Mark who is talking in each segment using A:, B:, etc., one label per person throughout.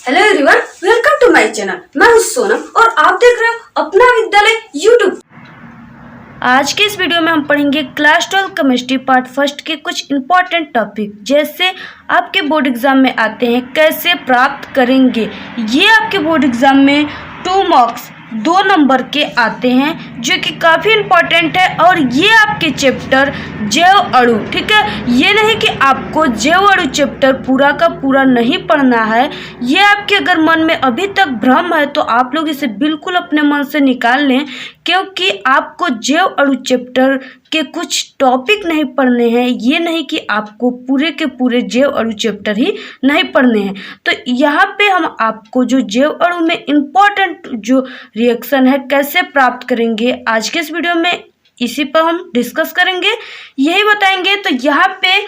A: Hello everyone, welcome to my channel. मैं हूं सोनम और आप देख रहे हो अपना विद्यालय यूट्यूब। आज के इस वीडियो में हम पढ़ेंगे क्लास 12 केमिस्ट्री पार्ट फर्स्ट के कुछ इंपॉर्टेंट टॉपिक, जैसे आपके बोर्ड एग्जाम में आते हैं कैसे प्राप्त करेंगे। ये आपके बोर्ड एग्जाम में 2 मार्क्स 2 नंबर के आते हैं, जो कि काफ़ी इम्पॉर्टेंट है। और ये आपके चैप्टर जैव अणु, ठीक है, ये नहीं कि आपको जैव अणु चैप्टर पूरा का पूरा नहीं पढ़ना है। ये आपके अगर मन में अभी तक भ्रम है तो आप लोग इसे बिल्कुल अपने मन से निकाल लें, क्योंकि आपको जैव अणु चैप्टर के कुछ टॉपिक नहीं पढ़ने हैं। ये नहीं कि आपको पूरे के पूरे जैव अणु चैप्टर ही नहीं पढ़ने हैं। तो यहाँ पे हम आपको जो जैव अणु में इम्पॉर्टेंट जो रिएक्शन है कैसे प्राप्त करेंगे, आज के इस वीडियो में इसी पर हम डिस्कस करेंगे, यही बताएंगे। तो यहाँ पे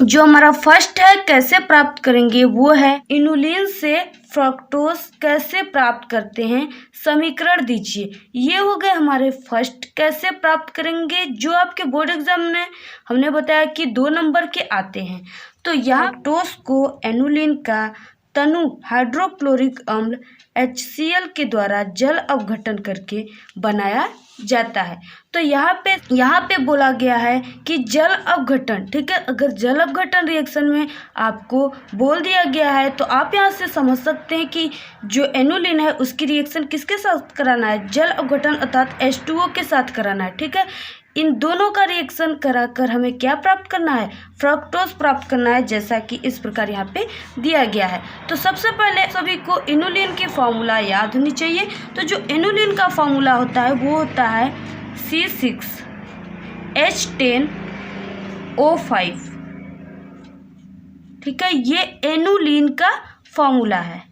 A: जो हमारा फर्स्ट है कैसे प्राप्त करेंगे वो है इनुलिन से फ्रक्टोज कैसे प्राप्त करते हैं, समीकरण दीजिए। ये हो गए हमारे फर्स्ट कैसे प्राप्त करेंगे, जो आपके बोर्ड एग्जाम में हमने बताया कि 2 नंबर के आते हैं। तो यहाँ फ्रक्टोज को एनुलिन का तनु हाइड्रोक्लोरिक अम्ल HCl के द्वारा जल अपघटन करके बनाया जाता है। तो यहाँ पे बोला गया है कि जल अपघटन, ठीक है। अगर जल अपघटन रिएक्शन में आपको बोल दिया गया है तो आप यहाँ से समझ सकते हैं कि जो एनुलिन है उसकी रिएक्शन किसके साथ कराना है, जल अपघटन अर्थात H2O के साथ कराना है, ठीक है। इन दोनों का रिएक्शन कराकर हमें क्या प्राप्त करना है, फ्रक्टोज प्राप्त करना है, जैसा कि इस प्रकार यहाँ पे दिया गया है। तो सबसे पहले सभी को इनुलिन की फॉर्मूला याद होनी चाहिए। तो जो इनुलिन का फॉर्मूला होता है वो होता है C6H10O5, ठीक है। ये एनुलिन का फॉर्मूला है,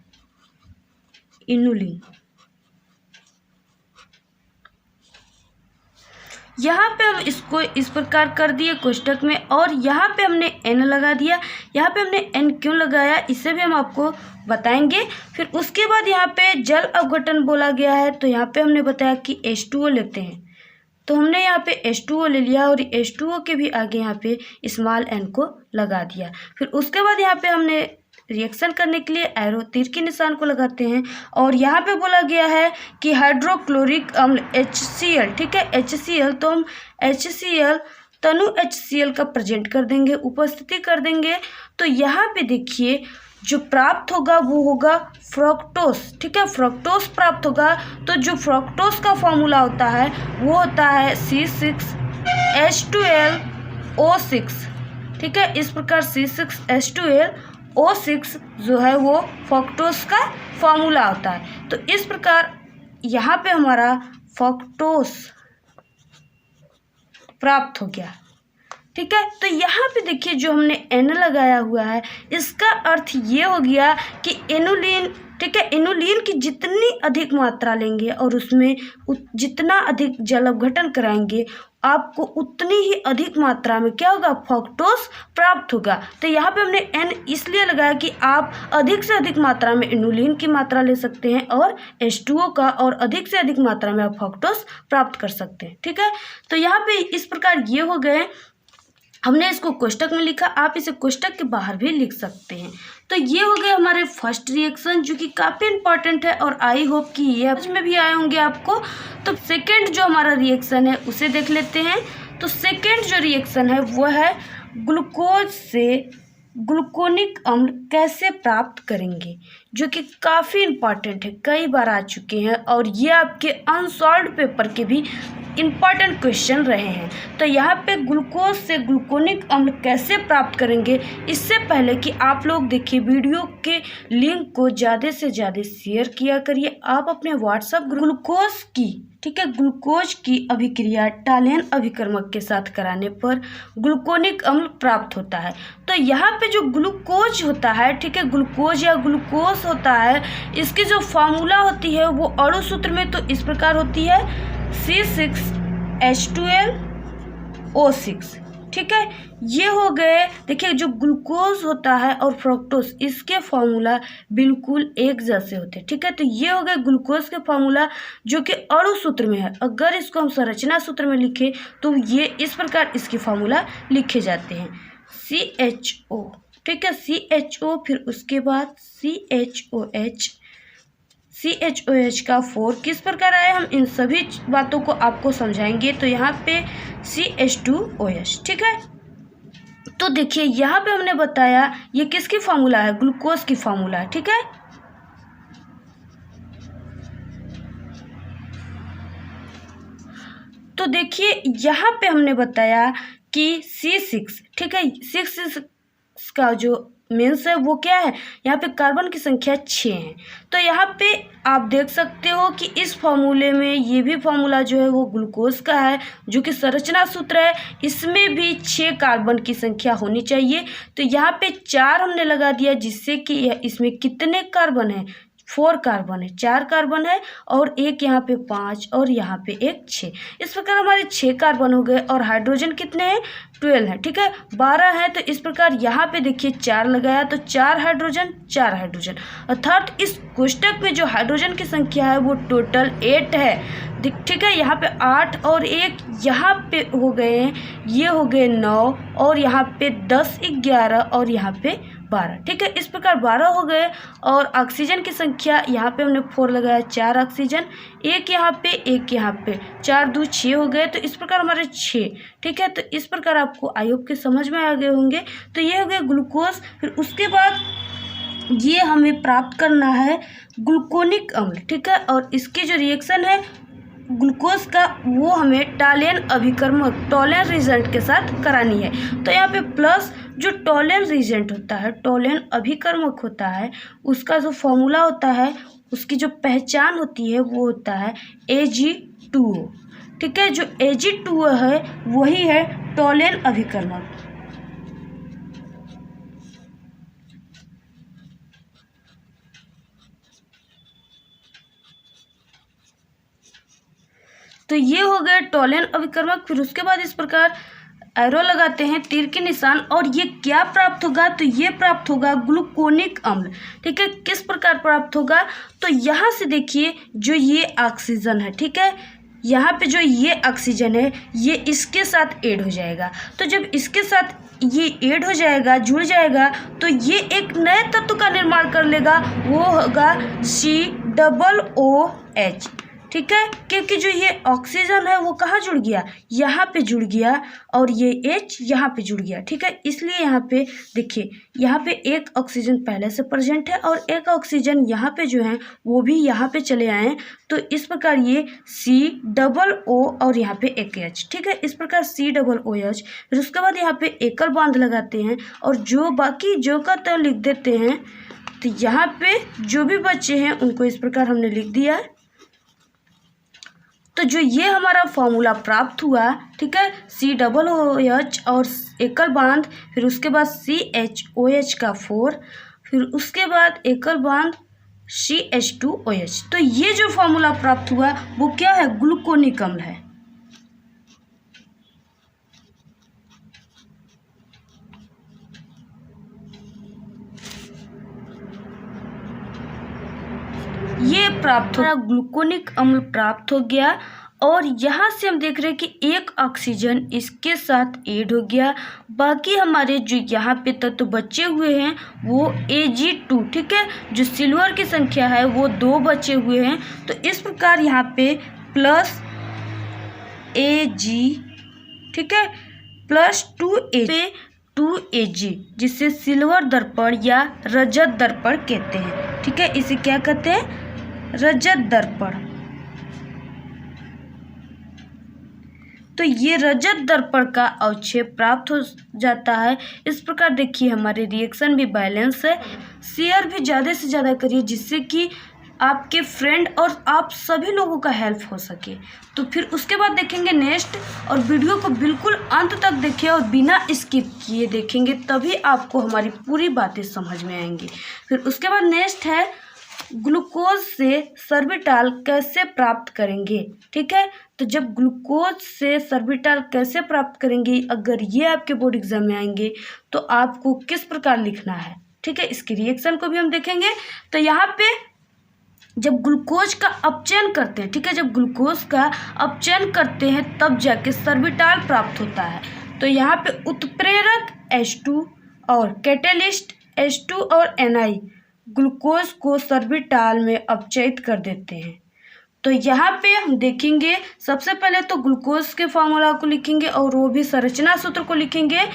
A: इनुलिन। यहाँ पे हम इसको इस प्रकार कर दिए कोष्टक में, और यहाँ पे हमने n लगा दिया। यहाँ पे हमने n क्यों लगाया इसे भी हम आपको बताएंगे। फिर उसके बाद यहाँ पे जल अपघटन बोला गया है, तो यहाँ पे हमने बताया कि H2O लेते हैं, तो हमने यहाँ पे H2O ले लिया और H2O के भी आगे यहाँ पे स्मॉल n को लगा दिया। फिर उसके बाद यहाँ पे हमने रिएक्शन करने के लिए एरो तीर के निशान को लगाते हैं, और यहाँ पे बोला गया है कि हाइड्रोक्लोरिक अम्ल HCl, ठीक है, HCl। तो हम HCl तनु HCl का प्रेजेंट कर देंगे, उपस्थिति कर देंगे। तो यहाँ पे देखिए जो प्राप्त होगा वो होगा फ्रक्टोज, ठीक है, फ्रक्टोज प्राप्त होगा। तो जो फ्रक्टोज का फॉर्मूला होता है वो होता है C6H12O6, ठीक है। इस प्रकार C6H12O6 जो है वो फ्रक्टोज का फॉर्मूला होता है। तो इस प्रकार यहाँ पे हमारा फ्रक्टोज प्राप्त हो गया, ठीक है। तो यहाँ पे देखिए जो हमने N लगाया हुआ है, इसका अर्थ ये हो गया कि एनुलिन, ठीक है, इनुलिन की जितनी अधिक मात्रा लेंगे और उसमें जितना अधिक जल अपघटन कराएंगे, आपको उतनी ही अधिक मात्रा में क्या होगा, फ्रक्टोज प्राप्त होगा। तो यहाँ पे हमने N इसलिए लगाया कि आप अधिक से अधिक मात्रा में इनुलिन की मात्रा ले सकते हैं और H2O का, और अधिक से अधिक मात्रा में आप फ्रक्टोज प्राप्त कर सकते हैं, ठीक है। तो यहाँ पे इस प्रकार ये हो गए, हमने इसको कोष्टक में लिखा, आप इसे कोष्टक के बाहर भी लिख सकते हैं। तो ये हो गए हमारे फर्स्ट रिएक्शन, जो कि काफ़ी इंपॉर्टेंट है और आई होप कि ये समझ में भी आए होंगे आपको। तो सेकेंड जो हमारा रिएक्शन है उसे देख लेते हैं। तो सेकेंड जो रिएक्शन है वो है ग्लूकोज से ग्लूकोनिक अम्ल कैसे प्राप्त करेंगे, जो कि काफ़ी इंपॉर्टेंट है, कई बार आ चुके हैं और ये आपके अनसॉल्व्ड पेपर के भी इम्पॉर्टेंट क्वेश्चन रहे हैं। तो यहाँ पे ग्लूकोज से ग्लूकोनिक अम्ल कैसे प्राप्त करेंगे, इससे पहले कि आप लोग देखिए वीडियो के लिंक को ज़्यादा से ज़्यादा शेयर किया करिए। आप अपने व्हाट्सएप ग्लूकोज की, ठीक है, ग्लूकोज की अभिक्रिया टालेन अभिकर्मक के साथ कराने पर ग्लूकोनिक अम्ल प्राप्त होता है। तो यहाँ पे जो ग्लूकोज होता है, ठीक है, ग्लूकोज या ग्लूकोज होता है, इसकी जो फार्मूला होती है वो अणु सूत्र में तो इस प्रकार होती है C6H12O6, ठीक है। ये हो गए, देखिए जो ग्लूकोज होता है और फ्रक्टोज, इसके फार्मूला बिल्कुल एक जैसे होते हैं, ठीक है। तो ये हो गए ग्लूकोज के फार्मूला जो कि अणु सूत्र में है। अगर इसको हम संरचना सूत्र में लिखें तो ये इस प्रकार इसके फार्मूला लिखे जाते हैं, CHO ठीक है, CHO, फिर उसके बाद CHOH का 4 किस प्रकार आया, हम इन सभी बातों को आपको समझाएंगे। तो यहाँ पे CH2OH, ठीक है। तो देखिए यहाँ पे हमने बताया ये किसकी फार्मूला है, ग्लूकोज की फार्मूला है, ठीक है। तो देखिए यहाँ पे हमने बताया कि C6, ठीक है, 6 का जो मीन्स है वो क्या है, यहाँ पे कार्बन की संख्या 6 है। तो यहाँ पे आप देख सकते हो कि इस फॉर्मूले में ये भी फार्मूला जो है वो ग्लूकोज का है, जो कि संरचना सूत्र है, इसमें भी 6 कार्बन की संख्या होनी चाहिए। तो यहाँ पे 4 हमने लगा दिया, जिससे कि इसमें कितने कार्बन है, 4 कार्बन है, 4 कार्बन है, और एक यहाँ पे 5 और यहाँ पे एक 6। इस प्रकार हमारे 6 कार्बन हो गए। और हाइड्रोजन कितने हैं, 12 है, ठीक है, 12 है। तो इस प्रकार यहाँ पे देखिए 4 लगाया तो 4 हाइड्रोजन, 4 हाइड्रोजन, अर्थात इस कोष्टक में जो हाइड्रोजन की संख्या है वो टोटल 8 है, ठीक है। यहाँ पे 8 और 1 यहाँ पे हो गए हैं, ये हो गए 9, और यहाँ पे 10, 11 और यहाँ पे 12, ठीक है। इस प्रकार 12 हो गए। और ऑक्सीजन की संख्या यहाँ पे हमने 4 लगाया, 4 ऑक्सीजन, एक यहाँ पे, एक यहाँ पे, 4 2 6 हो गए। तो इस प्रकार हमारे 6, ठीक है। तो इस प्रकार आपको आई होप के समझ में आ गए होंगे। तो ये हो गया ग्लूकोज। फिर उसके बाद ये हमें प्राप्त करना है ग्लूकोनिक अम्ल, ठीक है। और इसकी जो रिएक्शन है ग्लूकोज का वो हमें टॉलेन अभिकर्मक, टॉलेन रिजेंट के साथ करानी है। तो यहाँ पे प्लस जो टॉलेन रिजेंट होता है, टॉलेन अभिकर्मक होता है, उसका जो फॉर्मूला होता है, उसकी जो पहचान होती है वो होता है Ag2O, ठीक है। जो Ag2O है वही है टॉलेन अभिकर्मक। तो ये हो गए टॉलेन अभिकर्मक। फिर उसके बाद इस प्रकार एरो लगाते हैं, तीर के निशान, और ये क्या प्राप्त होगा, तो ये प्राप्त होगा ग्लूकोनिक अम्ल, ठीक है। किस प्रकार प्राप्त होगा, तो यहाँ से देखिए जो ये ऑक्सीजन है, ठीक है, यहाँ पे जो ये ऑक्सीजन है ये इसके साथ ऐड हो जाएगा। तो जब इसके साथ ये ऐड हो जाएगा, जुड़ जाएगा, तो ये एक नए तत्व का निर्माण कर लेगा, वो होगा COOH, ठीक है। क्योंकि जो ये ऑक्सीजन है वो कहाँ जुड़ गया, यहाँ पे जुड़ गया, और ये H यहाँ पे जुड़ गया, ठीक है। इसलिए यहाँ पे देखिए, यहाँ पे एक ऑक्सीजन पहले से प्रेजेंट है और एक ऑक्सीजन यहाँ पे जो है वो भी यहाँ पे चले आए हैं। तो इस प्रकार ये COO और यहाँ पे एक H, ठीक है। इस प्रकार COOH। फिर उसके बाद यहाँ पे एकल बांध लगाते हैं, और जो बाकी जो का तो लिख देते हैं। तो यहाँ पे जो भी बच्चे हैं उनको इस प्रकार हमने लिख दिया है। तो जो ये हमारा फॉर्मूला प्राप्त हुआ, ठीक है, COOH और एकल बांध, फिर उसके बाद CHOH का 4, फिर उसके बाद एकल बांध CH2OH। तो ये जो फॉर्मूला प्राप्त हुआ वो क्या है, ग्लूकोनिक अम्ल है। ये प्राप्त हो, ग्लूकोनिक अम्ल प्राप्त हो गया। और यहाँ से हम देख रहे हैं कि एक ऑक्सीजन इसके साथ ऐड हो गया, बाकी हमारे जो यहाँ पे तत्व बचे हुए हैं वो Ag2, ठीक है। जो सिल्वर की संख्या है वो 2 बचे हुए हैं। तो इस प्रकार यहाँ पे प्लस Ag, ठीक है, प्लस 2Ag, जिसे सिल्वर दर्पण या रजत दर्पण कहते हैं, ठीक है। इसे क्या कहते हैं, रजत दर्पण। तो ये रजत दर्पण का अवक्षेप प्राप्त हो जाता है। इस प्रकार देखिए हमारे रिएक्शन भी बैलेंस है। शेयर भी ज़्यादा से ज़्यादा करिए, जिससे कि आपके फ्रेंड और आप सभी लोगों का हेल्प हो सके। तो फिर उसके बाद देखेंगे नेक्स्ट, और वीडियो को बिल्कुल अंत तक देखिए और बिना स्किप किए देखेंगे, तभी आपको हमारी पूरी बातें समझ में आएंगी। फिर उसके बाद नेक्स्ट है ग्लूकोज से सर्बिटाल कैसे प्राप्त करेंगे, ठीक है। तो जब ग्लूकोज से सर्बिटाल कैसे प्राप्त करेंगे, अगर ये आपके बोर्ड एग्जाम में आएंगे तो आपको किस प्रकार लिखना है, ठीक है। इसकी रिएक्शन को भी हम देखेंगे। तो यहाँ पे जब ग्लूकोज का अपचयन करते हैं, ठीक है, जब ग्लूकोज का अपचयन करते हैं तब जाके सर्बिटाल प्राप्त होता है। तो यहाँ पे उत्प्रेरक H2 और कैटेलिस्ट H2 और Na ग्लूकोज को सर्बिटाल में अपचयित कर देते हैं। तो यहाँ पे हम देखेंगे, सबसे पहले तो ग्लूकोज के फॉर्मूला को लिखेंगे और वो भी संरचना सूत्र को लिखेंगे।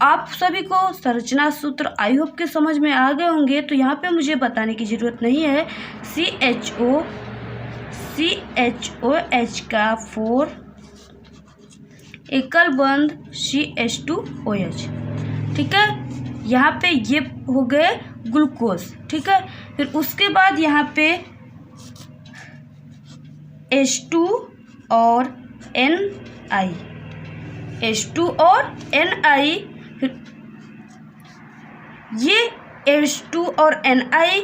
A: आप सभी को संरचना सूत्र आई होप के समझ में आ गए होंगे, तो यहाँ पे मुझे बताने की ज़रूरत नहीं है। CHOH का 4 एकल बंध CH2OH, ठीक है। यहाँ पे ये हो गए ग्लूकोज, ठीक है। फिर उसके बाद यहाँ पे H2 और Ni, H2 और Ni, फिर ये H2 और Ni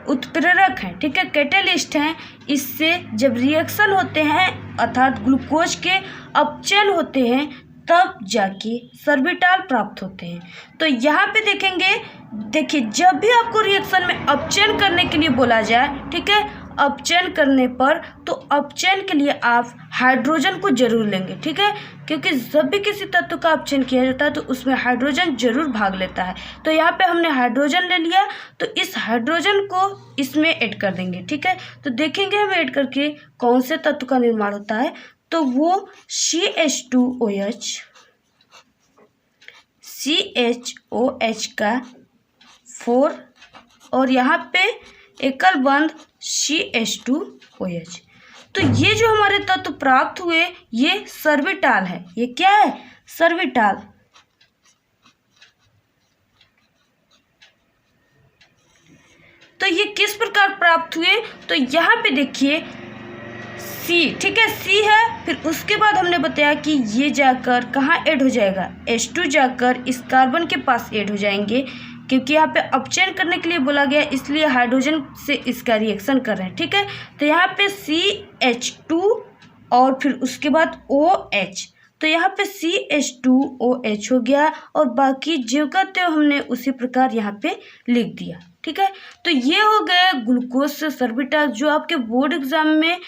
A: उत्प्रेरक हैं, ठीक है, कैटेलिस्ट हैं। इससे जब रिएक्शन होते हैं अर्थात ग्लूकोज के अपचयन होते हैं तब जाके सर्बिटाल प्राप्त होते हैं। तो यहाँ पे देखेंगे, देखिए जब भी आपको रिएक्शन में अपचयन करने के लिए बोला जाए, ठीक है, अपचयन करने पर, तो अपचयन के लिए आप हाइड्रोजन को जरूर लेंगे, ठीक है, क्योंकि जब भी किसी तत्व का अपचयन किया जाता है तो उसमें हाइड्रोजन जरूर भाग लेता है। तो यहाँ पे हमने हाइड्रोजन ले लिया, तो इस हाइड्रोजन को इसमें ऐड कर देंगे, ठीक है। तो देखेंगे हम ऐड करके कौन से तत्व का निर्माण होता है, तो वो CH2OH का 4 और यहाँ पे एकल बंध CH2OH। तो ये जो हमारे तत्व प्राप्त हुए ये सर्बिटाल है। ये क्या है? सर्बिटाल। तो ये किस प्रकार प्राप्त हुए, तो यहाँ पे देखिए C, ठीक है, C है। फिर उसके बाद हमने बताया कि ये जाकर कहाँ ऐड हो जाएगा, H2 जाकर इस कार्बन के पास ऐड हो जाएंगे, क्योंकि यहाँ पे अपचयन करने के लिए बोला गया, इसलिए हाइड्रोजन से इसका रिएक्शन कर रहे हैं, ठीक है। तो यहाँ पे CH2 और फिर उसके बाद OH, तो यहाँ पे CH2OH हो गया और बाकी जो का त्यों हमने उसी प्रकार यहाँ पे लिख दिया, ठीक है। तो ये हो गया ग्लूकोज से सर्बिटाल, जो आपके बोर्ड एग्जाम में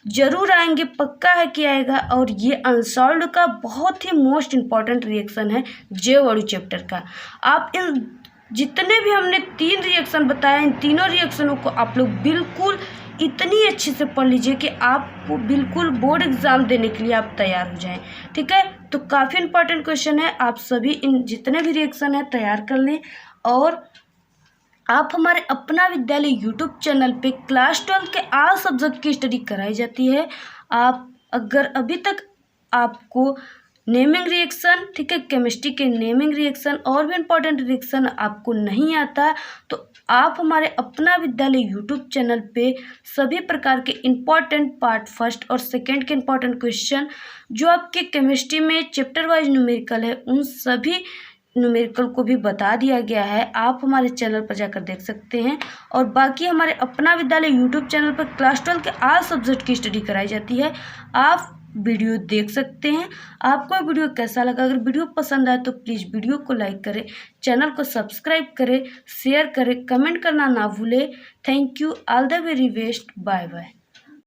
A: जरूर आएंगे, पक्का है कि आएगा। और ये अनसॉल्व्ड का बहुत ही मोस्ट इम्पॉर्टेंट रिएक्शन है जैव अणु चैप्टर का। आप इन जितने भी हमने 3 रिएक्शन बताए, इन तीनों रिएक्शनों को आप लोग बिल्कुल इतनी अच्छे से पढ़ लीजिए कि आपको बिल्कुल बोर्ड एग्जाम देने के लिए आप तैयार हो जाएं, ठीक है। तो काफ़ी इंपॉर्टेंट क्वेश्चन है, आप सभी इन जितने भी रिएक्शन है तैयार कर लें। और आप हमारे अपना विद्यालय यूट्यूब चैनल पे क्लास 12 के ऑल सब्जेक्ट की स्टडी कराई जाती है। आप अगर अभी तक आपको नेमिंग रिएक्शन, ठीक है, केमिस्ट्री के नेमिंग रिएक्शन और भी इम्पोर्टेंट रिएक्शन आपको नहीं आता, तो आप हमारे अपना विद्यालय यूट्यूब चैनल पे सभी प्रकार के इम्पॉर्टेंट पार्ट फर्स्ट और सेकंड के इम्पॉर्टेंट क्वेश्चन जो आपके केमिस्ट्री में चैप्टर वाइज न्यूमेरिकल है, उन सभी न्यूमेरिकल को भी बता दिया गया है। आप हमारे चैनल पर जाकर देख सकते हैं। और बाकी हमारे अपना विद्यालय यूट्यूब चैनल पर क्लास 12 के ऑल सब्जेक्ट की स्टडी कराई जाती है, आप वीडियो देख सकते हैं। आपको वीडियो कैसा लगा? अगर वीडियो पसंद आए तो प्लीज़ वीडियो को लाइक करें, चैनल को सब्सक्राइब करें, शेयर करें, कमेंट करना ना भूलें। Thank you, all the very best, bye bye.